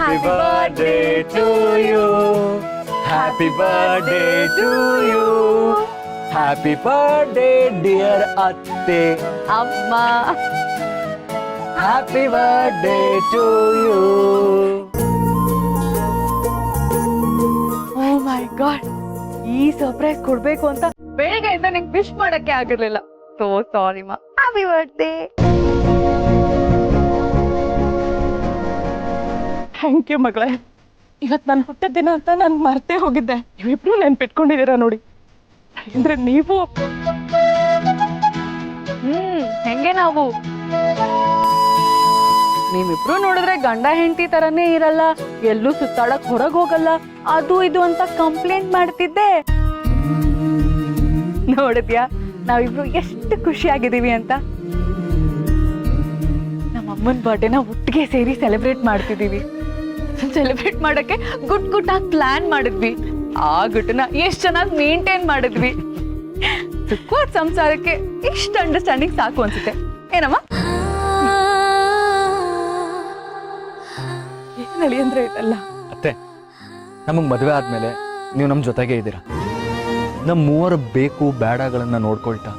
Happy birthday to you. Happy birthday to you. Happy birthday dear Atte. Amma. Happy birthday to you. Oh my god. ಈ surprise ಕೊಡ್ಬೇಕು ಅಂತ ಬೆಳಗ್ಗೆಯಿಂದ ನಿಂಗೆ wish ಮಾಡಕ್ಕೆ ಆಗಿರ್ಲಿಲ್ಲ. So sorry ಮಾ. Happy birthday. Thank you ಮಗಳೇ. ಇವತ್ತು ನನ್ನ ಹುಟ್ಟಿದ ದಿನ ಅಂತ ನಾನು ಮರ್ತೇ ಹೋಗಿದ್ದೆ. ನೀವಿಬ್ರು ನೆನ್ಪಿಟ್ಕೊಂಡಿದ್ದೀರಾ ನೋಡಿ. ಅಂದ್ರೆ ನೀವು ಹೆಂಗೆ ನಾವು ನೀವಿಬ್ರು ನೋಡಿದ್ರೆ ಗಂಡ ಹೆಂಡತಿ ತರನೇ ಇರಲ್ಲ, ಎಲ್ಲೂ ಸುತ್ತಾಡಕ್ ಹೊರಗ್ ಹೋಗಲ್ಲ, ಅದು ಇದು ಅಂತ ಕಂಪ್ಲೇಂಟ್ ಮಾಡ್ತಿದ್ದೆ. ನೋಡಿದ್ಯಾ ನಾವಿಬ್ರು ಎಷ್ಟು ಖುಷಿಯಾಗಿದ್ದೀವಿ ಅಂತ. ನಮ್ಮ ಅಮ್ಮನ ಬರ್ಡೇನ ಒಟ್ಟಿಗೆ ಸೇರಿ ಸೆಲೆಬ್ರೇಟ್ ಮಾಡ್ತಿದೀವಿ. ಸೆಲೆಬ್ರೇಟ್ ಮಾಡಕ್ಕೆ ಗುಟ್ಟಾಗಿ ಪ್ಲಾನ್ ಮಾಡಿದ್ವಿ. ಆ ಗುಟ್ಟನ ಎಷ್ಟ್ ಚೆನ್ನಾಗಿ ಮೇಂಟೈನ್ ಮಾಡಿದ್ವಿ. ಸುಖವಾದ ಸಂಸಾರಕ್ಕೆ ಇಷ್ಟ ಅಂಡರ್ಸ್ಟ್ಯಾಂಡಿಂಗ್ ಸಾಕು ಅನ್ಸುತ್ತೆ ಏನಮ್ಮ? ಏನ್ ಹೇಳಿ ಅಂದ್ರೆ ಇದಲ್ಲ ಅತ್ತೆ, ನಮಗ್ ಮದುವೆ ಆದ್ಮೇಲೆ ನೀವು ನಮ್ಮ ಜೊತೆಗೆ ಇದ್ದೀರಾ. ನಮ್ಮ ಮೂವರ ಬೇಕು ಬೇಡಗಳನ್ನ ನೋಡ್ಕೊಳ್ತಾ,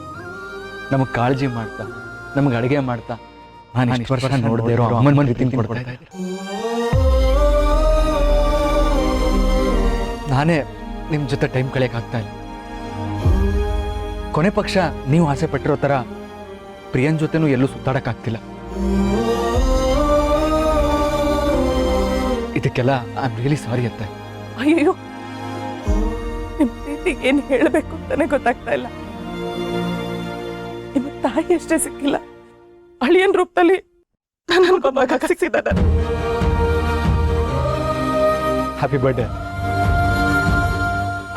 ನಮಗ್ ಕಾಳಜಿ ಮಾಡ್ತಾ, ನಮಗ್ ಅಡಿಗೆ ಮಾಡ್ತಾ, ನಾನು ಇಷ್ಟು ವರ್ಷ ನೋಡದೇ ಇರೋ ಅಮ್ಮನ ಮನೆ ರೀತಿ ಕೊಡ್ತಾ ಇದ್ದೀರಾ. ನಾನೇ ನಿಮ್ ಜೊತೆ ಟೈಮ್ ಕಳೆಯಕ್ ಆಗ್ತಾ ಇಲ್ಲ. ಕೊನೆ ಪಕ್ಷ ನೀವು ಆಸೆ ಪಟ್ಟಿರೋ ತರ ಪ್ರಿಯನ್ ಜೊತೆನೂ ಎಲ್ಲೂ ಸುತ್ತಾಡಕ್ ಆಗ್ತಿಲ್ಲ. ಇದಕ್ಕೆಲ್ಲ ಐ ಆಮ್ ರಿಯಲಿ ಸಾರಿ ಅತ್ತೆ. ಅಯ್ಯೋ, ನಿಮ್ ಪ್ರೀತಿಗೆ ಏನ್ ಹೇಳ್ಬೇಕು ಅಂತಾನೆ ಗೊತ್ತಾಗ್ತಾ ಇಲ್ಲ. ನಿಮ್ಮ ತಾಯಿ ಅಷ್ಟೇ ಸಿಕ್ಕಿಲ್ಲ, ಅಳಿಯನ್ ರೂಪದಲ್ಲಿ ನನ್ನ ಮಗ ಸಿಕ್ಕಿದ್ದಾನೆ. Happy birthday.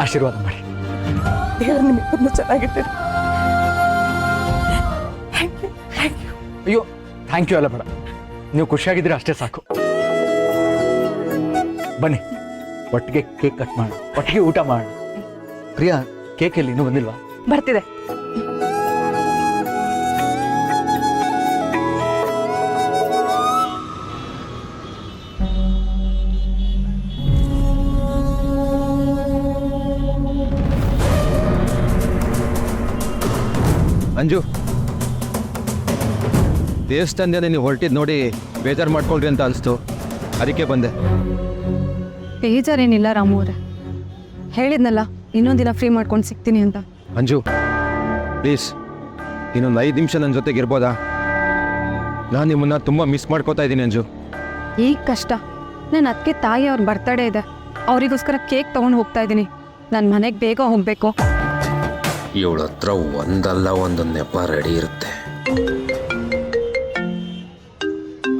ಆಶೀರ್ವಾದ ಮಾಡಿ. ದೇವರು ನಿಮ್ಮಿಬ್ಬರನ್ನು ಚೆನ್ನಾಗಿಟ್ಟಿರಿ. ಅಯ್ಯೋ, ಥ್ಯಾಂಕ್ ಯು ಅಲ್ಲ ಬೇಡ, ನೀವು ಖುಷಿಯಾಗಿದ್ದೀರಾ ಅಷ್ಟೇ ಸಾಕು. ಬನ್ನಿ ಒಟ್ಟಿಗೆ ಕೇಕ್ ಕಟ್ ಮಾಡೋಣ, ಒಟ್ಟಿಗೆ ಊಟ ಮಾಡೋಣ. ಪ್ರಿಯಾ, ಕೇಕ್ ಎಲ್ಲಿ ಇನ್ನೂ ಬಂದಿಲ್ವಾ? ಬರ್ತಿದೆ. ಅಂಜು, ದೇವಸ್ಥಾನದಿಂದ ನೀವು ಹೊರಟಿದ್ದು ನೋಡಿ ಬೇಜಾರು ಮಾಡ್ಕೊಳ್ರಿ ಅಂತ ಅನಿಸ್ತು, ಅದಕ್ಕೆ ಬಂದೆ. ಬೇಜಾರೇನಿಲ್ಲ ರಾಮು ಅವರೇ, ಹೇಳಿದ್ನಲ್ಲ ಇನ್ನೊಂದಿನ ಫ್ರೀ ಮಾಡ್ಕೊಂಡು ಸಿಗ್ತೀನಿ ಅಂತ. ಅಂಜು ಪ್ಲೀಸ್, ಇನ್ನೊಂದು 5 ನಿಮಿಷ ನನ್ನ ಜೊತೆಗೆ ಇರ್ಬೋದಾ? ನಾನು ನಿಮ್ಮನ್ನ ತುಂಬ ಮಿಸ್ ಮಾಡ್ಕೋತಾ ಇದ್ದೀನಿ ಅಂಜು. ಈಗ ಕಷ್ಟ, ನನ್ನ ಅದಕ್ಕೆ ತಾಯಿ ಅವ್ರ ಬರ್ತಡೇ ಇದೆ, ಅವರಿಗೋಸ್ಕರ ಕೇಕ್ ತೊಗೊಂಡು ಹೋಗ್ತಾ ಇದ್ದೀನಿ. ನನ್ನ ಮನೆಗೆ ಬೇಗ ಹೋಗಬೇಕು. ಇವಳ ಹತ್ರ ಒಂದಲ್ಲ ಒಂದು ನೆಪ ರೆಡಿ ಇರುತ್ತೆ.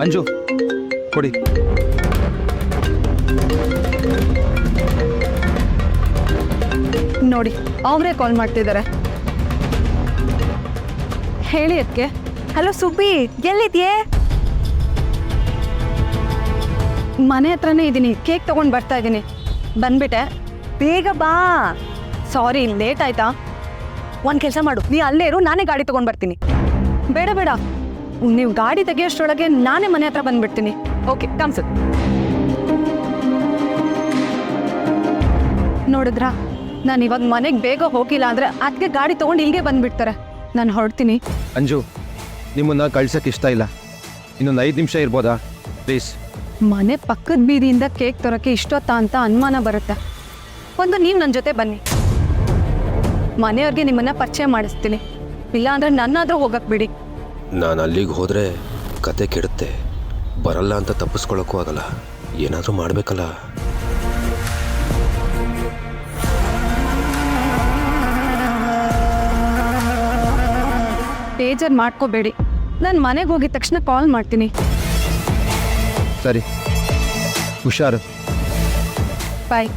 ಅಂಜು ಕೊಡಿ. ನೋಡಿ ಅವರೇ ಕಾಲ್ ಮಾಡ್ತಿದ್ದಾರೆ. ಹೇಳಿ ಅದಕ್ಕೆ. ಹಲೋ ಸುಬ್ಬಿ, ಎಲ್ಲಿದ್ಯೆ? ಮನೆ ಹತ್ರನೇ ಇದ್ದೀನಿ, ಕೇಕ್ ತೊಗೊಂಡು ಬರ್ತಾ ಇದ್ದೀನಿ. ಬಂದ್ಬಿಟ್ಟೆ, ಬೇಗ ಬಾ. ಸಾರಿ ಲೇಟ್ ಆಯ್ತಾ? ಒಂದ್ ಕೆಲಸ ಮಾಡು, ನೀ ಅಲ್ಲೇ ಇರು, ನಾನೇ ಗಾಡಿ ತಗೊಂಡ್ ಬರ್ತೀನಿ. ಬೇಡ ಬೇಡ, ನೀವು ಗಾಡಿ ತೆಗಿಯೋಷ್ಟ್ರೊಳಗೆ ನಾನೇ ಮನೆ ಹತ್ರ ಬಂದ್ಬಿಡ್ತೀನಿ. ಓಕೆ, ಕಮ್ಸು. ನೋಡಿದ್ರಾ, ನಾನು ಇವಾಗ ಮನೆಗೆ ಬೇಗ ಹೋಗಿಲ್ಲ ಅಂದರೆ ಅದಕ್ಕೆ ಗಾಡಿ ತೊಗೊಂಡು ಇಲ್ಲಿಗೆ ಬಂದುಬಿಡ್ತಾರೆ. ನಾನು ಹೊರಡ್ತೀನಿ. ಅಂಜು, ನಿಮ್ಮನ್ನ ಕಳ್ಸಕ್ಕೆ ಇಷ್ಟ ಇಲ್ಲ, ಇನ್ನೊಂದು 5 ನಿಮಿಷ ಇರ್ಬೋದಾ ಪ್ಲೀಸ್? ಮನೆ ಪಕ್ಕದ ಬೀದಿಯಿಂದ ಕೇಕ್ ತರೋಕ್ಕೆ ಇಷ್ಟೊತ್ತಾ ಅಂತ ಅನುಮಾನ ಬರುತ್ತೆ. ಒಂದು ನೀವು ನನ್ನ ಜೊತೆ ಬನ್ನಿ, ಮನೆಯವ್ರಿಗೆ ನಿಮ್ಮನ್ನು ಪರಿಚಯ ಮಾಡಿಸ್ತೀನಿ. ಇಲ್ಲಾಂದರೆ ನನ್ನಾದರೂ ಹೋಗಕ್ಕೆ ಬಿಡಿ. ನಾನು ಅಲ್ಲಿಗೆ ಹೋದರೆ ಕತೆ ಕೆಡುತ್ತೆ, ಬರಲ್ಲ ಅಂತ ತಪ್ಪಿಸ್ಕೊಳ್ಳೋಕ್ಕೂ ಆಗಲ್ಲ. ಏನಾದರೂ ಮಾಡಬೇಕಲ್ಲ. ಬೇಜಾರು ಮಾಡ್ಕೋಬೇಡಿ, ನಾನು ಮನೆಗೆ ಹೋಗಿದ ತಕ್ಷಣ ಕಾಲ್ ಮಾಡ್ತೀನಿ. ಸರಿ, ಹುಷಾರು. ಬಾಯ್.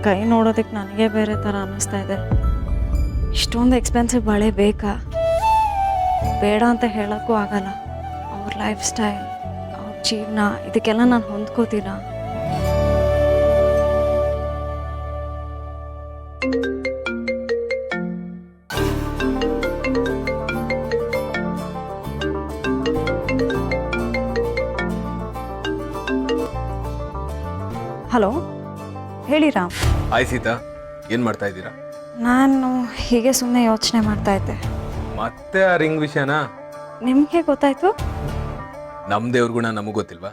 ಕೈ ನೋಡೋದಕ್ಕೆ ನನಗೆ ಬೇರೆ ಥರ ಅನ್ನಿಸ್ತಾ ಇದೆ. ಇಷ್ಟೊಂದು ಎಕ್ಸ್ಪೆನ್ಸಿವ್ ಬಳೆ ಬೇಕಾ? ಬೇಡ ಅಂತ ಹೇಳೋಕ್ಕೂ ಆಗಲ್ಲ. ಅವ್ರ ಲೈಫ್ ಸ್ಟೈಲ್, ಅವ್ರ ಜೀವನ, ಇದಕ್ಕೆಲ್ಲ ನಾನು ಹೊಂದ್ಕೋತೀನ? ಹಲೋ, ಹೇಳಿ ರಾಮ್. ಹಾಯ್ ಸೀತಾ, ಏನು ಮಾಡ್ತಾ ಇದ್ದೀರಾ? ನಾನು ಹೀಗೆ ಸುಮ್ಮನೆ ಯೋಚನೆ ಮಾಡ್ತಾ ಇದ್ದೆ. ಮತ್ತೆ ಆ ರಿಂಗ್ ವಿಷಯನಾ? ನಿಮಗೆ ಗೊತ್ತಾಯ್ತು? ನಮ್ ದೇವ್ರ ಗುಣ ನಮಗ್ ಗೊತ್ತಿಲ್ವಾ?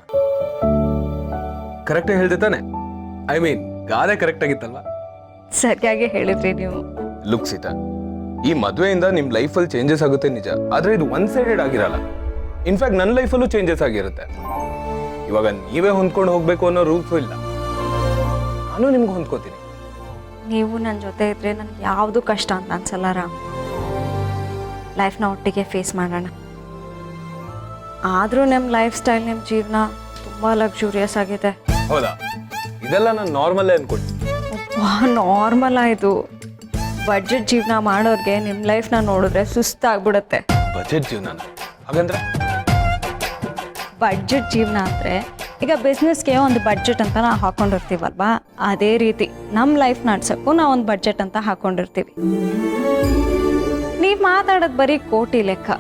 ಕರೆಕ್ಟಾಗಿ ಹೇಳ್ದೆ ತಾನೆ? ಐ ಮೀನ್ ಗಾದೆ ಕರೆಕ್ಟ್ ಆಗಿತ್ತಲ್ವಾ? ಸರಿಯಾಗಿ ಹೇಳಿದ್ರಿ ನೀವು. ಲುಕ್ ಸೀತಾ, ಈ ಮದುವೆಯಿಂದ ನಿಮ್ ಲೈಫಲ್ಲಿ ಚೇಂಜಸ್ ಆಗುತ್ತೆ ನಿಜ, ಆದ್ರೆ ಇದು ಒನ್ ಸೈಡೆಡ್ ಆಗಿರಲ್ಲ. ಇನ್ಫ್ಯಾಕ್ಟ್ ನನ್ನ ಲೈಫಲ್ಲೂ ಚೇಂಜಸ್ ಆಗಿರುತ್ತೆ. ಇವಾಗ ನೀವೇ ಹೊಂದ್ಕೊಂಡು ಹೋಗ್ಬೇಕು ಅನ್ನೋ ರೂಲ್ಸು ಇಲ್ಲ. ನಾನು ನಿಮ್ಗೆ ಹೊಂದ್ಕೋತೀನಿ. ನೀವು ನನ್ನ ಜೊತೆ ಇದ್ರೆ ನನಗೆ ಯಾವುದು ಕಷ್ಟ ಅಂತ ಅನ್ಸಲ್ಲ ರಾಮ್. ಲೈಫ್ನ ಒಟ್ಟಿಗೆ ಫೇಸ್ ಮಾಡೋಣ. ಆದರೂ ನಿಮ್ಮ ಲೈಫ್ ಸ್ಟೈಲ್, ನಿಮ್ಮ ಜೀವನ ತುಂಬ ಲಕ್ಸುರಿಯಸ್ ಆಗಿದೆ. ಹೌದಾ? ಇದೆಲ್ಲ ನಾನು ನಾರ್ಮಲ್ಲೇ ಅನ್ಕೊಳ್ತೀನಿ. ನಾರ್ಮಲ್ ಆಯಿತು. ಬಡ್ಜೆಟ್ ಜೀವನ ಮಾಡೋರಿಗೆ ನಿಮ್ಮ ಲೈಫ್ನ ನೋಡಿದ್ರೆ ಸುಸ್ತಾಗ್ಬಿಡುತ್ತೆ. ಬಜೆಟ್ ಜೀವನ ಹಾಗಂದ್ರೆ? ಬಡ್ಜೆಟ್ ಜೀವನ ಅಂದರೆ ಈಗ ಬಿಸ್ನೆಸ್ಗೆ ಒಂದು ಬಡ್ಜೆಟ್ ಅಂತ ನಾವು ಹಾಕೊಂಡಿರ್ತೀವಲ್ವಾ, ಅದೇ ರೀತಿ ನಮ್ಮ ಲೈಫ್ ನಡ್ಸೋಕ್ಕೂ ನಾವು ಒಂದು ಬಡ್ಜೆಟ್ ಅಂತ ಹಾಕೊಂಡಿರ್ತೀವಿ. ನೀವು ಮಾತಾಡೋದು ಬರೀ ಕೋಟಿ ಲೆಕ್ಕ,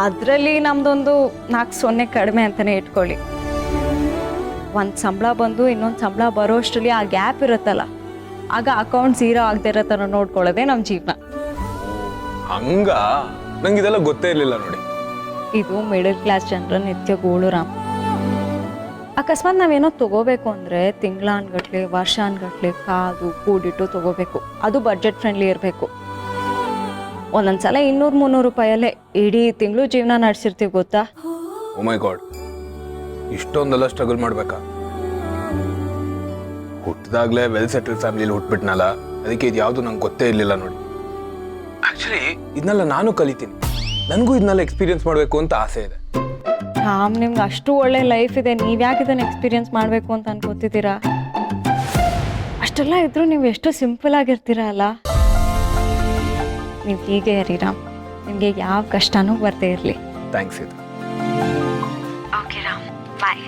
ಅದರಲ್ಲಿ ನಮ್ಮದೊಂದು 4 ಕಡಿಮೆ ಅಂತಲೇ ಇಟ್ಕೊಳ್ಳಿ. ಒಂದು ಸಂಬಳ ಬಂದು ಇನ್ನೊಂದು ಸಂಬಳ ಬರೋಷ್ಟರಲ್ಲಿ ಆ ಗ್ಯಾಪ್ ಇರುತ್ತಲ್ಲ, ಆಗ ಅಕೌಂಟ್ ಝೀರೋ ಆಗದೆ ಇರೋ ಥರ ನೋಡ್ಕೊಳ್ಳೋದೇ ನಮ್ಮ ಜೀವನ. ಹಂಗ ನಂಗೆ ಇದೆಲ್ಲ ಗೊತ್ತೇ ಇರಲಿಲ್ಲ ನೋಡಿ. ಇದು ಮಿಡಲ್ ಕ್ಲಾಸ್ ಜನರ ನಿತ್ಯ ಗೋಳು ರಾಮ್. ಅಕಸ್ಮಾತ್ ನಾವೇನೋ ತಗೋಬೇಕು ಅಂದರೆ ತಿಂಗಳ ಅನ್ಗಟ್ಲೆ, ವರ್ಷ ಅನ್ಗಟ್ಲೆ ಕಾದು ಕೂಡಿಟ್ಟು ತಗೋಬೇಕು. ಅದು ಬಡ್ಜೆಟ್ ಫ್ರೆಂಡ್ಲಿ ಇರಬೇಕು. ಒಂದೊಂದ್ಸಲ 200-300 ರೂಪಾಯಲ್ಲೇ ಇಡೀ ತಿಂಗಳು ಜೀವನ ನಡೆಸಿರ್ತೀವಿ ಗೊತ್ತಾ? ಓ ಮೈ ಗಾಡ್, ಇಷ್ಟೊಂದೆಲ್ಲ ಸ್ಟ್ರಗಲ್ ಮಾಡ್ಬೇಕಾ? ಹುಟ್ಟಿದಾಗ್ಲೇ ವೆಲ್ ಸೆಟಲ್ ಫ್ಯಾಮಿಲಿಲಿ ಹುಟ್ಬಿಟ್ನಲ್ಲ, ಅದಕ್ಕೆ ಇದು ಯಾವುದು ನಂಗೆ ಗೊತ್ತೇ ಇರಲಿಲ್ಲ ನೋಡಿ. ಆಕ್ಚುಲಿ ಇದನ್ನೆಲ್ಲ ನಾನು ಕಲಿತೀನಿ. ನನಗೂ ಇದನ್ನೆಲ್ಲ ಎಕ್ಸ್ಪೀರಿಯನ್ಸ್ ಮಾಡಬೇಕು ಅಂತ ಆಸೆ ಇದೆ. ರಾಮ್, ನಿಮ್ಗೆ ಅಷ್ಟು ಒಳ್ಳೆ ಲೈಫ್ ಇದೆ, ನೀವು ಯಾಕೆ ಇದನ್ನು ಎಕ್ಸ್ಪೀರಿಯನ್ಸ್ ಮಾಡಬೇಕು ಅಂತ ಅನ್ಕೋತಿದ್ದೀರಾ? ಅಷ್ಟೆಲ್ಲ ಇದ್ರೂ ನೀವು ಎಷ್ಟು ಸಿಂಪಲ್ ಆಗಿರ್ತೀರ ಅಲ್ಲ. ನೀವು ಹೀಗೆ ಇರಿ ರಾಮ್, ನಿಮಗೆ ಯಾವ ಕಷ್ಟನೂ ಬರ್ದೇ ಇರಲಿ. ಥ್ಯಾಂಕ್ಸ್ ಇದು. Okay Ram, bye.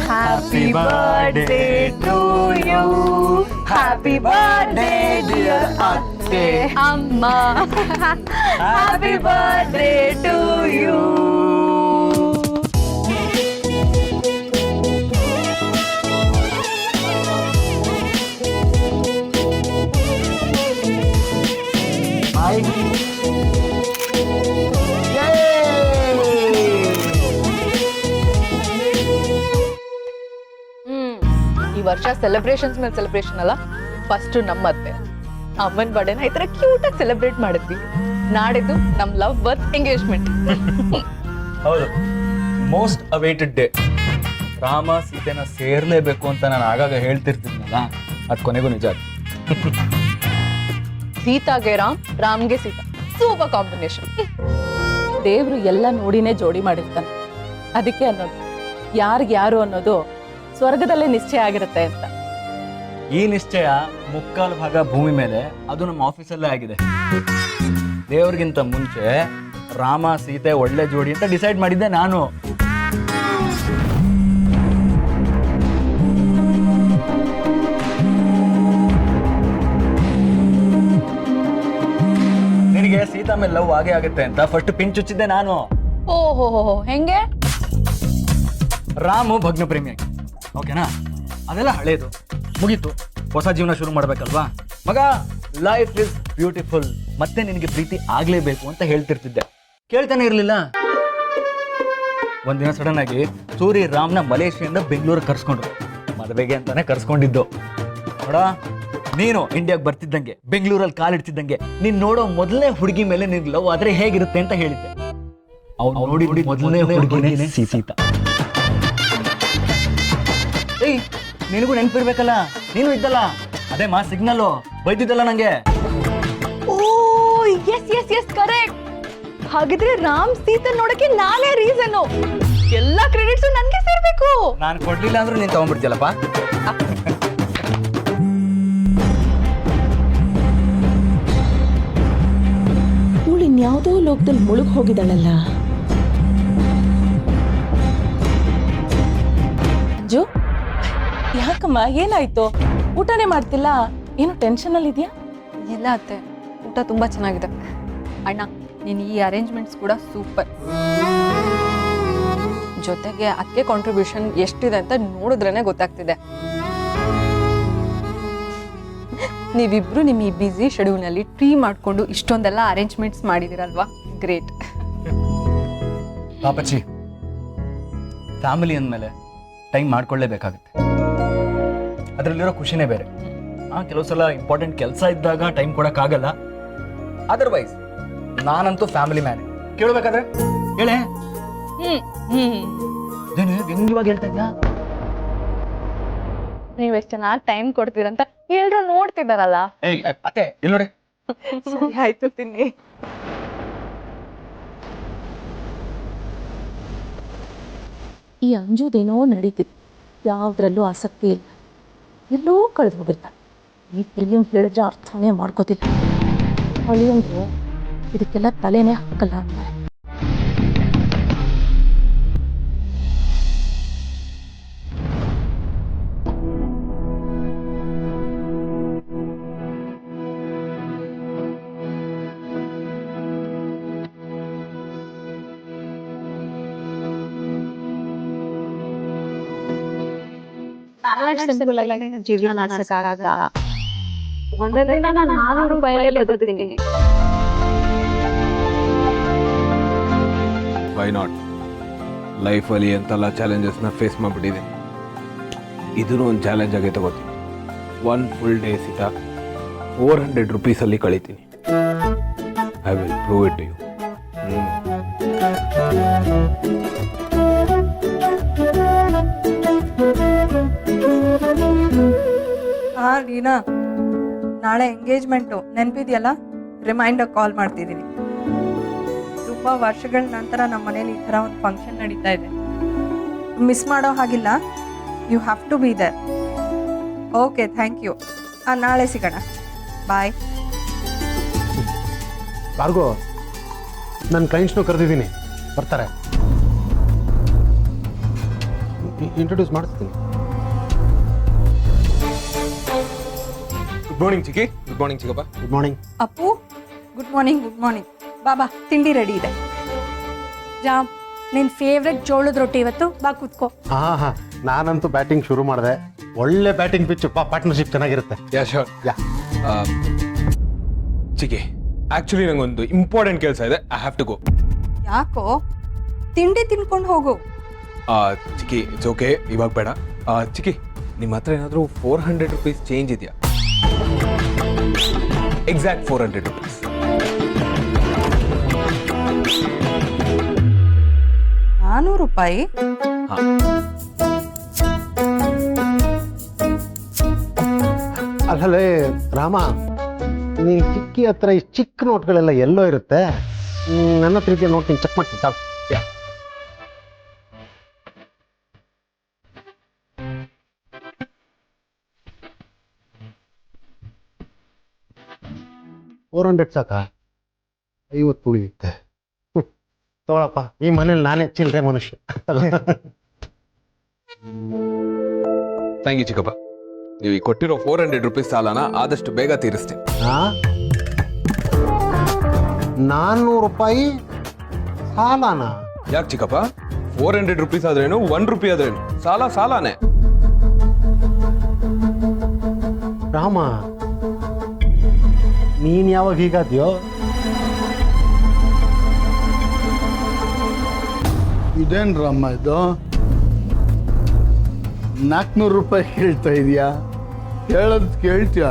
Happy birthday to you. Happy birthday dear Atte. Amma. Happy birthday to you. ಈ ವರ್ಷ ಸೆಲೆಬ್ರೇಷನ್ಸ್ ಮೇಲೆ ಸೆಲೆಬ್ರೇಷನ್ ಅಲ್ಲ, ಫಸ್ಟ್ ನಮ್ಮತ್ತೆ ಅಮ್ಮನ ಬರ್ಡೇನ ಈ ತರ ಕ್ಯೂಟ್ ಆಗಿ ಸೆಲೆಬ್ರೇಟ್ ಮಾಡಿದ್ವಿ. ನಾಡಿದ್ದು ನಮ್ ಲವ್ ಬರ್ತ್ ಎಂಗೇಜ್ಮೆಂಟ್. ಹೌದು, ಮೋಸ್ಟ್ ಅವೈಟೆಡ್ ಡೇ. ರಾಮ ಸೀತೆನ ಸೇರ್ಲೇಬೇಕು ಅಂತ ನಾನು ಆಗಾಗ ಹೇಳ್ತಿರ್ತಿದ್ನಲ್ಲ, ಅದ್ ಕೊನೆಗೂ ನಿಜ ಆಯ್ತು. ಸೀತಾಗೆ ರಾಮ್, ರಾಮ್ಗೆ ಸೀತಾ, ಸೂಪರ್ ಕಾಂಬಿನೇಷನ್. ದೇವ್ರು ಎಲ್ಲ ನೋಡಿನೇ ಜೋಡಿ ಮಾಡಿರ್ತಾನೆ. ಅದಕ್ಕೆ ಅನ್ನೋದು ಯಾರಿಗೆ ಯಾರು ಅನ್ನೋದು ಸ್ವರ್ಗದಲ್ಲೇ ನಿಶ್ಚಯ ಆಗಿರುತ್ತೆ ಅಂತ. ಈ ನಿಶ್ಚಯ 3/4 ಭಾಗ ಭೂಮಿ ಮೇಲೆ, ಅದು ನಮ್ಮ ಆಫೀಸಲ್ಲೇ ಆಗಿದೆ. ದೇವ್ರಿಗಿಂತ ಮುಂಚೆ ರಾಮ ಸೀತೆ ಒಳ್ಳೆ ಜೋಡಿ ಅಂತ ಡಿಸೈಡ್ ಮಾಡಿದ್ದೆ ನಾನು. ನಿನಗೆ ಸೀತಾ ಮೇಲೆ ಲವ್ ಆಗೇ ಆಗುತ್ತೆ ಅಂತ ಫಸ್ಟ್ ಪಿನ್ ಚುಚ್ಚಿದ್ದೆ ನಾನು. ಓಹೋ, ಹೆಂಗೆ? ರಾಮು ಭಗ್ನ ಪ್ರೇಮಿಯಾಗಿ, ಓಕೆನಾ? ಅದೆಲ್ಲ ಹಳೇದು, ಮುಗೀತು. ಹೊಸ ಜೀವನ ಶುರು ಮಾಡ್ಬೇಕಲ್ವಾ ಮಗ. ಲೈಫ್ ಇಸ್ ಬ್ಯೂಟಿಫುಲ್, ಮತ್ತೆ ನಿನಗೆ ಪ್ರೀತಿ ಆಗ್ಲೇಬೇಕು ಅಂತ ಹೇಳ್ತಿರ್ತಿದ್ದೆ, ಕೇಳ್ತಾನೆ ಇರ್ಲಿಲ್ಲ. ಒಂದಿನ ಸಡನ್ ಆಗಿ ಸೂರಿ ರಾಮ್ನ ಮಲೇಷಿಯಿಂದ ಬೆಂಗಳೂರಿಗೆ ಕರ್ಸ್ಕೊಂಡ್ರು. ಮದುವೆಗೆ ಅಂತಾನೆ ಕರ್ಸ್ಕೊಂಡಿದ್ದು. ನೋಡ, ನೀನು ಇಂಡಿಯಾಗೆ ಬರ್ತಿದ್ದಂಗೆ, ಬೆಂಗಳೂರಲ್ಲಿ ಕಾಲಿಡ್ತಿದ್ದಂಗೆ, ನೀನ್ ನೋಡೋ ಮೊದಲನೇ ಹುಡುಗಿ ಮೇಲೆ ನಿನ್ ಲವ್ ಆದ್ರೆ ಹೇಗಿರುತ್ತೆ ಅಂತ ಹೇಳಿದ್ದೆ. ಅವ್ನು ನೋಡಿ ಮೊದಲನೇ ಹುಡುಗಿನೇ ಸೀತಾ. ಏಯ್, ನಿನಗೂ ನೆನಪಿರ್ಬೇಕಲ್ಲ, ನೀನು ಇದ್ದಲ್ಲ, ಅದೇ ಸಿಗ್ನಲ್ಲು ಬೈದಿದ್ದಲ್ಲ ನಂಗೆ. ಓ ಎಸ್ ಎಸ್ ಎಸ್ ಕರೆಕ್ಟ್. ಹಾಗಿದ್ರೆ ರಾಮ್ ಸೀತೆ ನೋಡಕ್ಕೆ ನಾನೇ ರೀಸನ್. ಎಲ್ಲಾ ಕ್ರೆಡಿಟ್ಸು ನನ್ಗೆ ಸೇರ್ಬೇಕು. ನಾನು ಕೊಡ್ಲಿಲ್ಲ ಅಂದ್ರೂ ನೀನು ತಗೊಂಡ್ಬಿಡ್ತೀಯಲ್ಲಪ್ಪ. ಇವಳು ಇನ್ಯಾವುದೋ ಲೋಕದಲ್ಲಿ ಮುಳುಗ್ ಹೋಗಿದ್ದಾಳಲ್ಲ. ಅಂಜು, ಯಾಕಮ್ಮ ಏನಾಯ್ತು? ಊಟನೇ ಮಾಡ್ತಿಲ್ಲ, ಏನು ಟೆನ್ಷನ್ ಅಲ್ಲಿ ಇದೆಯಾ? ಇಲ್ಲ ಅತ್ತೆ, ಊಟ ತುಂಬ ಚೆನ್ನಾಗಿದೆ. ಅಣ್ಣ, ನೀನು ಈ ಅರೇಂಜ್ಮೆಂಟ್ಸ್ ಕೂಡ ಸೂಪರ್. ಜೊತೆಗೆ ಅದಕ್ಕೆ ಕಾಂಟ್ರಿಬ್ಯೂಷನ್ ಎಷ್ಟಿದೆ ಅಂತ ನೋಡಿದ್ರೇ ಗೊತ್ತಾಗ್ತಿದೆ. ನೀವಿಬ್ರು ನಿಮ್ಮ ಈ ಬ್ಯುಸಿ ಶೆಡ್ಯೂಲ್ನಲ್ಲಿ ಟ್ರೀ ಮಾಡಿಕೊಂಡು ಇಷ್ಟೊಂದೆಲ್ಲ ಅರೇಂಜ್ಮೆಂಟ್ಸ್ ಮಾಡಿದಿರಲ್ವಾ, ಗ್ರೇಟ್. ಪಾಪಚ್ಚಿ, ಫ್ಯಾಮಿಲಿ ಅಂದಮೇಲೆ ಟೈಮ್ ಮಾಡ್ಕೊಳ್ಳೇಬೇಕಾಗುತ್ತೆ. ಅದರಲ್ಲಿರೋ ಖುಷಿನೇ ಬೇರೆ. ಕೆಲವು ಸಲ ಇಂಪಾರ್ಟೆಂಟ್ ಕೆಲಸ ಇದ್ದಾಗ ಟೈಮ್ ಕೊಡೋಕ್ಕಾಗಲ್ಲ. ಅದರ್ವೈಸ್ ನಾನಂತೂ ಫ್ಯಾಮಿಲಿ ಮ್ಯಾನ್. ಕೇಳಬೇಕಾದ್ರೆ ಹೇಳೇ. ವ್ಯಂಗ್ಯವಾಗಿ ಹೇಳ್ತಾ ಇದ್ಯಾ? ನೀವ್ ಎಷ್ಟ್ ಚೆನ್ನಾಗಿ ಟೈಮ್ ಕೊಡ್ತೀರಂತ ಎಲ್ರು ನೋಡ್ತಿದಾರಲ್ಲ. ಅತ್ತೆ ಇಲ್ಲಿ ನೋಡಿ. ಸರಿ ಆಯ್ತು, ತಿನ್ನಿ. ಈ ಅಂಜುದೇನೋ ನಡೀತಿತ್ತು, ಯಾವುದ್ರಲ್ಲೂ ಆಸಕ್ತಿ ಇಲ್ಲ, ಎಲ್ಲೋ ಕಳೆದು ಹೋಗಿರ್ತಾಳೆ. ಈ ಫಿಲಿಂ ಹೇಳಿದ್ರೆ ಅರ್ಥನೇ ಮಾಡ್ಕೋತಿದ್ದ. ಅಳಿಯಂದ್ರು ಇದಕ್ಕೆಲ್ಲ ತಲೆನೇ ಹಾಕಲ್ಲ ಅಂತಾರೆ. ಜೀವನ ನಡೆಸಕ್ಕಾಗ ಒಂದೇ ದಿನ ನಾನು 400 ರೂಪಾಯಿಗೆ ಬದುಕ್ತೀನಿ. Why not? ಲೈಫಲ್ಲಿ ಎಂತೆಲ್ಲ ಚಾಲೆಂಜಸ್ನ ಫೇಸ್ ಮಾಡಿಬಿಟ್ಟಿದ್ದೀನಿ. ಇದೂ ಒಂದು ಚಾಲೆಂಜ್ ಆಗಿ ತಗೋತೀನಿ. 1 ಫುಲ್ ಡೇ ಸಿಟ 400 ರುಪೀಸಲ್ಲಿ ಕಳಿತೀನಿ. I will prove it to you. Leena, ನಾಳೆ ಎಂಗೇಜ್ಮೆಂಟು ನೆನಪಿದೆಯಲ್ಲ? ರಿಮೈಂಡರ್ ಕಾಲ್ ಮಾಡ್ತಿದ್ದೀನಿ. ತುಂಬ ವರ್ಷಗಳ ನಂತರ ನಮ್ಮ ಮನೇಲಿ ಈ ಥರ ಒಂದು ಫಂಕ್ಷನ್ ನಡೀತಾ ಇದೆ. ಮಿಸ್ ಮಾಡೋ ಹಾಗಿಲ್ಲ. You have to be there. Okay, thank you. ನಾಳೆ ಸಿಗೋಣ. ಬಾಯ್. ಭಾರ್ಗೋ, ನನ್ನ ಕ್ಲೈಂಟ್ಸ್ನು ಕರೆದಿದ್ದೀನಿ, ಬರ್ತಾರೆ. ಇಂಟ್ರೊಡ್ಯೂಸ್ ಮಾಡಿಸ್ತೀನಿ. ಗುಡ್ ಮಾರ್ನಿಂಗ್ ಚಿಕ್ಕಿ. ಗುಡ್ ಮಾರ್ನಿಂಗ್ ಚಿಕ್ಕಪ್ಪ. Good morning. Appu, good morning. Good morning. ಬಾಬಾ, ತಿಂಡಿ ರೆಡಿ ಇದೆ. ಜಾಮ್, ನಿನ್ನ ಫೇವ್ರೆಟ್ ಜೋಳದ ರೊಟ್ಟಿ ಇವತ್ತು. ಬಾ ಕೂತ್ಕೋ. ಹಾಂ, ನಾನಂತೂ ಬ್ಯಾಟಿಂಗ್ ಶುರು ಮಾಡಿದೆ. ಒಳ್ಳೆ ಬ್ಯಾಟಿಂಗ್ ಪಿಚ್ಚು, ಪಾರ್ಟ್ನರ್ಶಿಪ್ ಚೆನ್ನಾಗಿರುತ್ತೆ. Yeah sure. ಯಾ. ಚಿಕ್ಕಿ, ಆ್ಯಕ್ಚುಲಿ ನಂಗೊಂದು ಇಂಪಾರ್ಟೆಂಟ್ ಕೆಲಸ ಇದೆ. I have to go. ಯಾಕೋ? ತಿಂಡಿ ತಿನ್ಕೊಂಡು ಹೋಗು. ಚಿಕ್ಕಿ, ಇಟ್ಸ್ ಓಕೆ, ಇವಾಗ ಬೇಡ. ಚಿಕ್ಕಿ, ನಿಮ್ಮ ಹತ್ರ ಏನಾದರೂ 400 ರುಪೀಸ್ ಚೇಂಜ್ ಇದೆಯಾ? Exact 400 rupees. ₹400? ಅಲ್ಲೇ ರಾಮ, ನೀನು ಚಿಕ್ಕಿ ಹತ್ರ ಈ ಚಿಕ್ಕ ನೋಟ್ಗಳೆಲ್ಲ ಎಲ್ಲೋ ಇರುತ್ತೆ. ನನ್ನ ಹತ್ರ ಇದೆಯಾ ನೋಟ್, ನೀನು ಚೆಕ್ ಮಾಡ್ತೀನಿ. ತಾವು 400 ಸಾಕಾ? 50 ಉಳಿಯುತ್ತೆ. ತಗೊಳಪ್ಪ, ಈ ಮನೇಲಿ ನಾನೇ ಚಿಲ್ಲರೆ ಮನುಷ್ಯ. ಥ್ಯಾಂಕ್ ಯು ಚಿಕ್ಕಪ್ಪ. ನೀವು ಈ ಕೊಟ್ಟಿರೋ 400 ರುಪೀಸ್ ಸಾಲನ ಆದಷ್ಟು ಬೇಗ ತೀರಿಸ್ತೀನಿ. 400 ರೂಪಾಯಿ ಸಾಲನ? ಯಾಕೆ ಚಿಕ್ಕಪ್ಪ? 400 ರುಪೀಸ್ ಆದ್ರೇನು, 1 ರೂಪಾಯಿ ಆದ್ರೇನು, ಸಾಲ ಸಾಲಾನೇ. ರಾಮ, ನೀನ್ ಯಾವಾಗ ಹೀಗಾದ್ಯೋ? ಇದೇನ್ ರಾಮ ಇದು? 400 ರೂಪಾಯಿ ಕೇಳ್ತಾ ಇದೀಯಾ? ಹೇಳೋದು ಕೇಳ್ತೀಯ?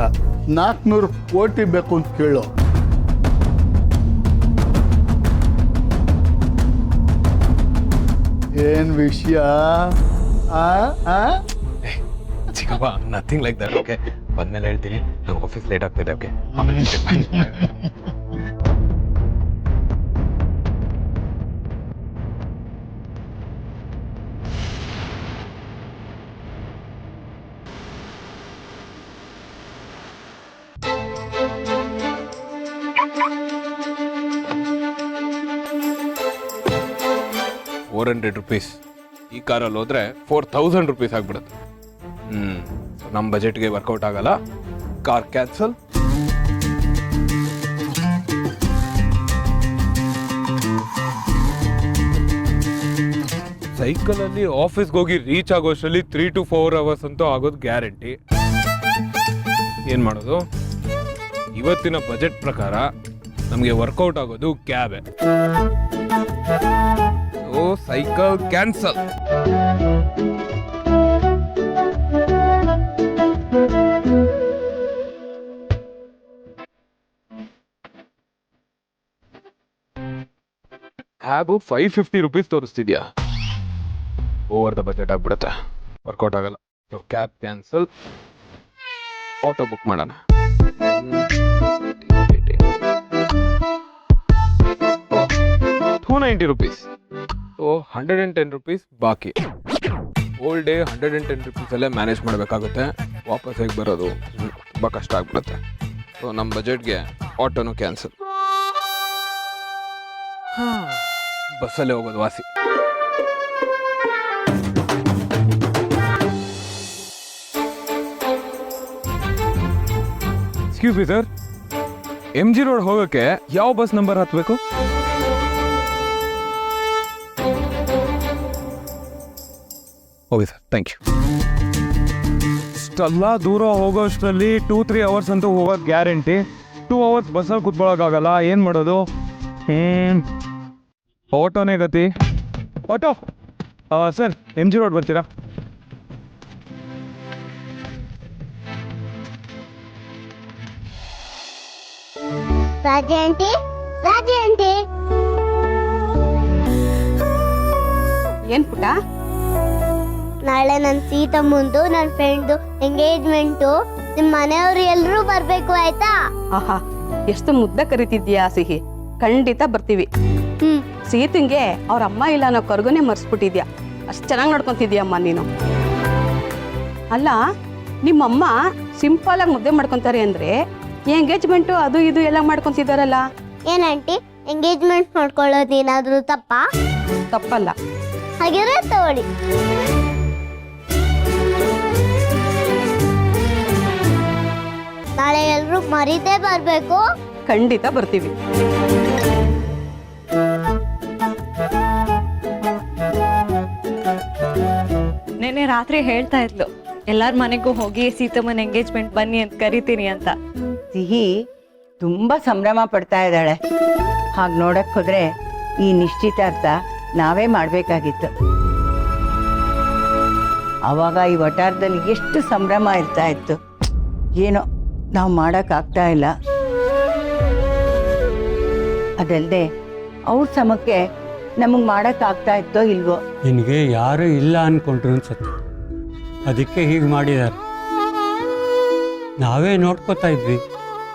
400 ಕೋಟಿ ಬೇಕು ಅಂತ ಕೇಳು. ಏನ್ ವಿಷಯ? ಚಿಕ್ಕಪ್ಪ, ನಥಿಂಗ್ ಲೈಕ್ ದಟ್. ಓಕೆ, ಬಂದ್ಮೇಲೆ ಹೇಳ್ತೀನಿ. ನಂಗೆ ಆಫೀಸ್ ಲೇಟ್ ಆಗ್ತಿದೆ. ಓಕೆ. 400 ರುಪೀಸ್. ಈ ಕಾರಲ್ಲಿ ಹೋದ್ರೆ 4000 ರುಪೀಸ್ ಆಗ್ಬಿಡುತ್ತೆ. ನಮ್ಮ ಬಜೆಟ್ಗೆ ವರ್ಕೌಟ್ ಆಗಲ್ಲ. Car cancel. ಸೈಕಲಲ್ಲಿ ಆಫೀಸ್ಗೆ ಹೋಗಿ ರೀಚ್ ಆಗೋಷ್ಟರಲ್ಲಿ 3 to 4 ಅವರ್ಸ್ ಅಂತೂ ಆಗೋದು ಗ್ಯಾರಂಟಿ. ಏನು ಮಾಡೋದು? ಇವತ್ತಿನ ಬಜೆಟ್ ಪ್ರಕಾರ ನಮಗೆ ವರ್ಕೌಟ್ ಆಗೋದು ಕ್ಯಾಬೆ. So cycle cancel. Cab 550 rupees ತೋರಿಸ್ತಿದ್ಯಾ? ಓವರ್ ದ ಬಜೆಟ್ ಆಗ್ಬಿಡುತ್ತೆ, ವರ್ಕೌಟ್ ಆಗಲ್ಲ. So cab cancel. Auto book ಮಾಡೋಣ. 290 ರುಪೀಸ್. ಸೊ 110 ರುಪೀಸ್ ಬಾಕಿ. ಹೋಲ್ ಡೇ 110 ರುಪೀಸ್ ಅಲ್ಲೇ ಮ್ಯಾನೇಜ್ ಮಾಡಬೇಕಾಗುತ್ತೆ. ವಾಪಸ್ ಹೇಗೆ ಬರೋದು? ತುಂಬ ಕಷ್ಟ ಆಗ್ಬಿಡುತ್ತೆ. ಸೊ ನಮ್ಮ ಬಜೆಟ್ಗೆ ಆಟೋನು ಕ್ಯಾನ್ಸಲ್. ಬಸ್ಸಲ್ಲೇ ಹೋಗೋದು ವಾಸಿ. Excuse me sir, MG road ಹೋಗೋಕ್ಕೆ ಯಾವ ಬಸ್ ನಂಬರ್ ಹತ್ತಬೇಕು? Okay sir, thank you. ಇಷ್ಟೆಲ್ಲ ದೂರ ಹೋಗೋಷ್ಟರಲ್ಲಿ 2-3 ಅವರ್ಸ್ ಅಂತೂ ಹೋಗೋದು ಗ್ಯಾರಂಟಿ. 2 ಅವರ್ಸ್ ಬಸ್ಸಲ್ಲಿ ಕೂತ್ಕೊಳ್ಳೋಕ್ಕಾಗಲ್ಲ. ಏನು ಮಾಡೋದು? ಆಟೋನೇ ಗತಿ. ಆಟೋ ಸರ್, MG ರೋಡ್ ಬರ್ತೀರಾ? ರಾಜಿ ಆಂಟಿ, ರಾಜಿ ಆಂಟಿ. ಏನ್ ಪುಟ್ಟ? ನಾಳೆ ನನ್ನ ಸೀತಮ್ಮಂದು ನನ್ನ ಫ್ರೆಂಡ್ದು ಎಂಗೇಜ್ಮೆಂಟು. ನಿಮ್ಮ ಮನೆಯವರು ಎಲ್ಲರೂ ಬರ್ಬೇಕು, ಆಯ್ತಾ? ಆಹಾ, ಎಷ್ಟು ಮುದ್ದ ಕರಿತಿದ್ಯಾ ಸಿಹಿ. ಖಂಡಿತ ಬರ್ತೀವಿ. ಸೀತಂಗೆ ಅವ್ರ ಅಮ್ಮ ಇಲ್ಲ ಅನ್ನೋ ಕರ್ಗುನೇ ಮರ್ಸ್ಬಿಟ್ಟಿದ್ಯಾ. ಅಷ್ಟು ಚೆನ್ನಾಗಿ ನೋಡ್ಕೊಂತಿದ್ಯಮ್ಮ ನೀನು. ಅಲ್ಲ, ನಿಮ್ಮಮ್ಮ ಸಿಂಪಲ್ ಆಗಿ ಮುದ್ದೆ ಮಾಡ್ಕೊಂತಾರೆ ಅಂದ್ರೆ ಎಂಗೇಜ್ಮೆಂಟು ಅದು ಇದು ಎಲ್ಲ ಮಾಡ್ಕೊಂತಿದಾರಲ್ಲ. ಏನಂಟಿ, ಎಂಗೇಜ್ಮೆಂಟ್ ಮಾಡ್ಕೊಳ್ಳೋದು ಏನಾದರೂ ತಪ್ಪಾ? ತಪ್ಪಲ್ಲ. ಹಾಗಿದ್ರೆ ತಗೊಳ್ಳಿ. ನಾಳೆ ಎಲ್ರು ಮರೀದೇ ಬರ್ಬೇಕು. ಖಂಡಿತ ಬರ್ತೀವಿ. ನೆನ್ನೆ ರಾತ್ರಿ ಹೇಳ್ತಾ ಇದ್ಲು, ಎಲ್ಲಾರ ಮನೆಗೂ ಹೋಗಿ ಸೀತಮ್ಮನ ಎಂಗೇಜ್ಮೆಂಟ್ ಬನ್ನಿ ಅಂತ ಕರಿತೀನಿ ಅಂತ. ಸಿಹಿ ತುಂಬಾ ಸಂಭ್ರಮ ಪಡ್ತಾ ಇದ್ದಾಳೆ. ಹಾಗೆ ನೋಡಕ್ ಹೋದ್ರೆ ಈ ನಿಶ್ಚಿತಾರ್ಥ ನಾವೇ ಮಾಡ್ಬೇಕಾಗಿತ್ತು. ಅವಾಗ ಈ ವಟಾರದಲ್ಲಿ ಎಷ್ಟು ಸಂಭ್ರಮ ಇರ್ತಾ ಇತ್ತು. ಏನೋ ನಾವು ಮಾಡೋಕ್ಕಾಗ್ತಾ ಇಲ್ಲ. ಅದಲ್ಲದೆ ಅವ್ರ ಸಮಕ್ಕೆ ನಮಗೆ ಮಾಡೋಕ್ಕಾಗ್ತಾ ಇತ್ತೋ ಇಲ್ವೋ. ನಿನಗೆ ಯಾರು ಇಲ್ಲ ಅನ್ಕೊಂಡ್ರು ಅನ್ಸುತ್ತೆ, ಅದಕ್ಕೆ ಹೀಗೆ ಮಾಡಿದ್ದಾರೆ. ನಾವೇ ನೋಡ್ಕೋತಾ ಇದ್ವಿ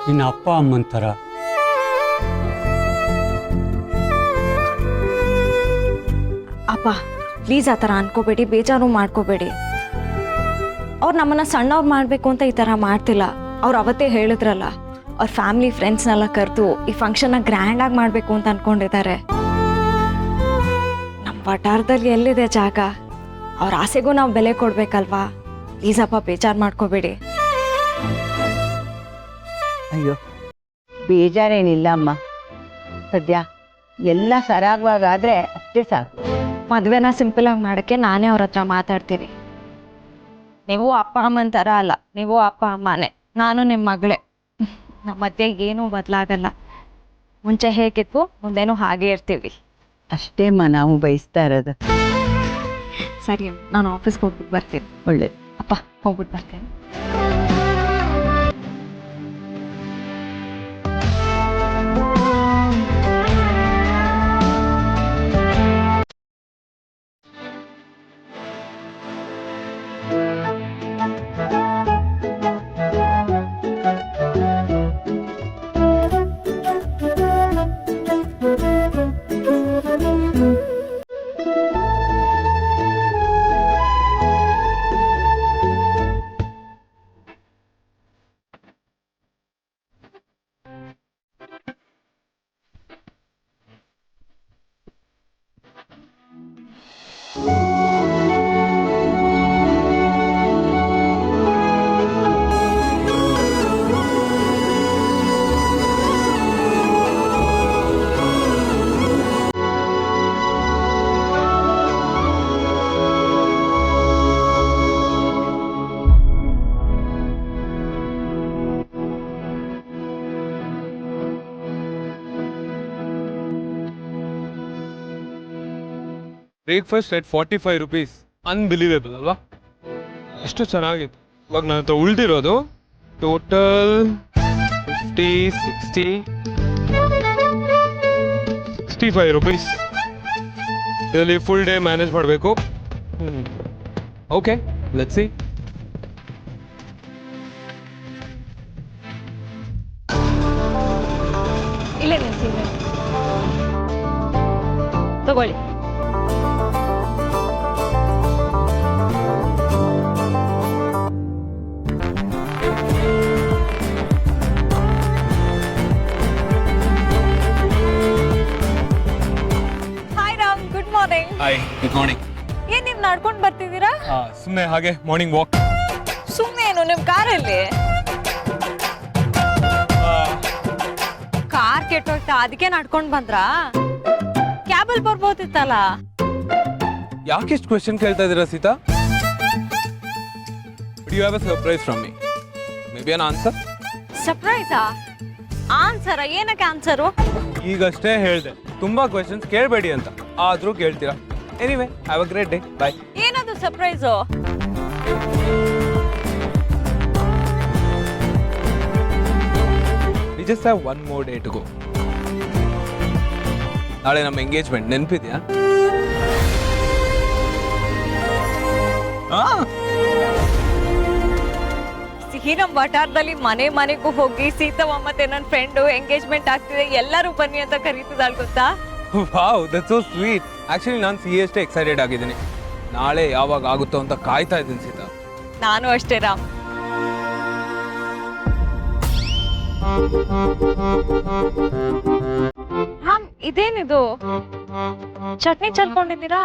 ನಿನ್ನ ಅಪ್ಪ ಅಮ್ಮನ ಥರ. ಅಪ್ಪ ಪ್ಲೀಸ್ ಆ ಥರ ಅನ್ಕೋಬೇಡಿ, ಬೇಜಾರು ಮಾಡ್ಕೋಬೇಡಿ. ಅವ್ರು ನಮ್ಮನ್ನ ಸಣ್ಣವ್ರು ಮಾಡಬೇಕು ಅಂತ ಈ ಥರ ಮಾಡ್ತಿಲ್ಲ. ಅವ್ರು ಅವತ್ತೇ ಹೇಳಿದ್ರಲ್ಲ, ಅವ್ರ ಫ್ಯಾಮಿಲಿ ಫ್ರೆಂಡ್ಸ್ನೆಲ್ಲ ಕರೆದು ಈ ಫಂಕ್ಷನ್ನ ಗ್ರ್ಯಾಂಡಾಗಿ ಮಾಡಬೇಕು ಅಂತ ಅನ್ಕೊಂಡಿದ್ದಾರೆ. ನಮ್ಮ ವಟಾರದಲ್ಲಿ ಎಲ್ಲಿದೆ ಜಾಗ? ಅವ್ರ ಆಸೆಗೂ ನಾವು ಬೆಲೆ ಕೊಡ್ಬೇಕಲ್ವಾ? ಪ್ಲೀಸ್ ಅಪ್ಪ ಬೇಜಾರು ಮಾಡ್ಕೋಬೇಡಿ. ಅಯ್ಯೋ, ಬೇಜಾರೇನಿಲ್ಲ ಅಮ್ಮ. ಸದ್ಯ ಎಲ್ಲ ಸರಾಗವಾಗಾದ್ರೆ ಅಷ್ಟೇ ಸಾಕು. ಮದುವೆನ ಸಿಂಪಲ್ ಆಗಿ ಮಾಡೋಕ್ಕೆ ನಾನೇ ಅವ್ರ ಹತ್ರ ಮಾತಾಡ್ತೀನಿ. ನೀವು ಅಪ್ಪ ಅಮ್ಮನ ಥರ ಅಲ್ಲ, ನೀವು ಅಪ್ಪ ಅಮ್ಮನೇ, ನಾನು ನಿಮ್ಮ ಮಗಳೇ. ನಮ್ಮ ಮಧ್ಯೆ ಏನೂ ಬದಲಾಗಲ್ಲ. ಮುಂಚೆ ಹೇಗಿದ್ವು ಮುಂದೇನೂ ಹಾಗೆ ಇರ್ತೀವಿ. ಅಷ್ಟೇಮ್ಮ ನಾವು ಬಯಸ್ತಾ ಇರೋದು. ಸರಿ, ನಾನು ಆಫೀಸ್ಗೆ ಹೋಗ್ಬಿಟ್ಟು ಬರ್ತೀನಿ. ಒಳ್ಳೇದು. ಅಪ್ಪ ಹೋಗ್ಬಿಟ್ಟು ಬರ್ತೀನಿ. ಬ್ರೇಕ್ಫಾಸ್ಟ್ ಎಟ್ 45 rupees. ಅನ್ಬಿಲೀವೇಬಲ್ ಅಲ್ವಾ? ಎಷ್ಟು ಚೆನ್ನಾಗಿತ್ತು. ಇವಾಗ ನನ್ನ ಹತ್ರ ಉಳಿದಿರೋದು ಟೋಟಲ್ 65 rupees. ಇದರಲ್ಲಿ ಫುಲ್ ಡೇ ಮ್ಯಾನೇಜ್ ಮಾಡಬೇಕು. Okay, let's see. ಇಲ್ಲೇ ನಿಲ್ಸಿ ತಗೊಳ್ಳಿ. Hi Ram, good morning. Hi, good morning. ಏನ್ ನೀವ್ ನಡ್ಕೊಂಡ್ ಬರ್ತಿದ್ದೀರಾ? ಸುಮ್ಮನೆ ಹಾಗೆ ಮಾರ್ನಿಂಗ್ ವಾಕ್. ಸುಮ್ನೆ ಏನು ನಿಮ್ ಕಾರಲ್ಲಿ? ಕಾರ್ ಕೆಟ್ಟೋಯ್ತಾ, ಅದಕ್ಕೆ ನಡ್ಕೊಂಡ್ ಬಂದ್ರಾ? ಕ್ಯಾಬಲ್ ಬರ್ಬೋದಿತ್ತಲ್ಲ. ಯಾಕೆ ಇಷ್ಟು ಕ್ವೆಶ್ಚನ್ ಕೇಳ್ತಾ ಇದ್ದೀರಾ Sita? You have a surprise from me. May be an answer? ಸರ್ಪ್ರೈಸಾ? ಆನ್ಸರ? ಏನಕ್ಕೆ ಆನ್ಸರು? ಈಗಷ್ಟೇ ಹೇಳಿದೆ ತುಂಬಾ ಕ್ವೆಶ್ಚನ್ಸ್ ಕೇಳಬೇಡಿ ಅಂತ, ಆದ್ರೂ ಕೇಳ್ತೀರಾ. Anyway, have a great day. Bye. ಏನದು surprise? We just have one more day to go. ನಾಳೆ ನಮ್ಮ ಎಂಗೇಜ್ಮೆಂಟ್ ನೆನಪಿದ್ಯಾ? ಸಿಹಿ ನಮ್ಮ ವಟಾರದಲ್ಲಿ ಮನೆ ಮನೆಗೂ ಹೋಗಿ ಸೀತಮ್ಮ ಮತ್ತೆ ನನ್ನ ಫ್ರೆಂಡು ಎಂಗೇಜ್ಮೆಂಟ್ ಆಗ್ತಿದೆ, ಎಲ್ಲರೂ ಬನ್ನಿ ಅಂತ ಕರೀತಿದ್ದಾಳೆ ಗೊತ್ತಾ? Wow, that's so sweet. Actually ನಾನು ಸಿಹಿಯಷ್ಟೇ ಎಕ್ಸೈಟೆಡ್ ಆಗಿದ್ದೀನಿ. ನಾಳೆ ಯಾವಾಗ ಆಗುತ್ತೋ ಅಂತ ಕಾಯ್ತಾ ಇದ್ದೀನಿ ಸೀತಾ. ನಾನು ಅಷ್ಟೇ ರಾಮ್. ರಾಮ್, ಇದೇನಿದು? ಚಟ್ನಿ ಚಲ್ಕೊಂಡಿದ್ದೀರಾ?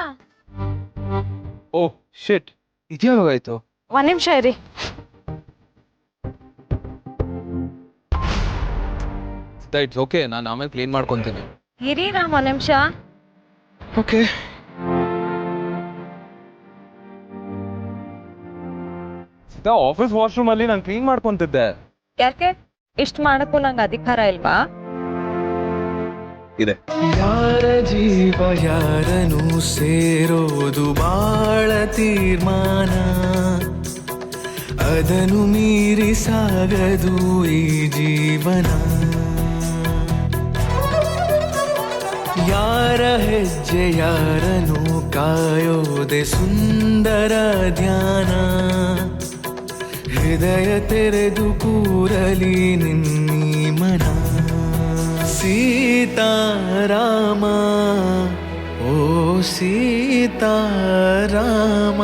ಓಹ್ ಶಿಟ್, ಇದ್ಯಾವಾಗಾಯ್ತು? ಒಂದ್ ನಿಮಿಷ ಇರಿ. ಸೀತಾ, ಇಟ್ಸ್ ಓಕೆ, ನಾನು ಆಮೇಲೆ ಕ್ಲೀನ್ ಮಾಡ್ಕೊತೀನಿ. ಇರಿ ರಾಮ್, ಒಂದ್ ನಿಮಿಷ. ಓಕೆ. ಸೀತಾ, ಆಫೀಸ್ ವಾಶ್ರೂಮ್ ಅಲ್ಲಿ ನಾನು ಕ್ಲೀನ್ ಮಾಡ್ಕೊಂತಿದ್ದೆ. ಯಾಕೆ? ಇಷ್ಟ ಮಾಡಕ್ಕೂ ನಂಗೆ ಅಧಿಕಾರ ಇಲ್ವಾ? ಇದೆ. ಯಾರ ಜೀವ ಯಾರನು ಸೇರೋದು ಬಾಳ ತೀರ್ಮಾನ, ಅದನ್ನು ಮೀರಿ ಸಾಗದು ಈ ಜೀವನ. ಯಾರ ಹೆಜ್ಜೆ ಯಾರನು ಕಾಯೋದೆ ಸುಂದರ ಧ್ಯಾನ, ಹೃದಯ ತೆರೆದು ಕೂರಲಿ ನಿನ್ನೀ ಮನ. ಸೀತಾರಾಮ, ಓ ಸೀತಾರಾಮ.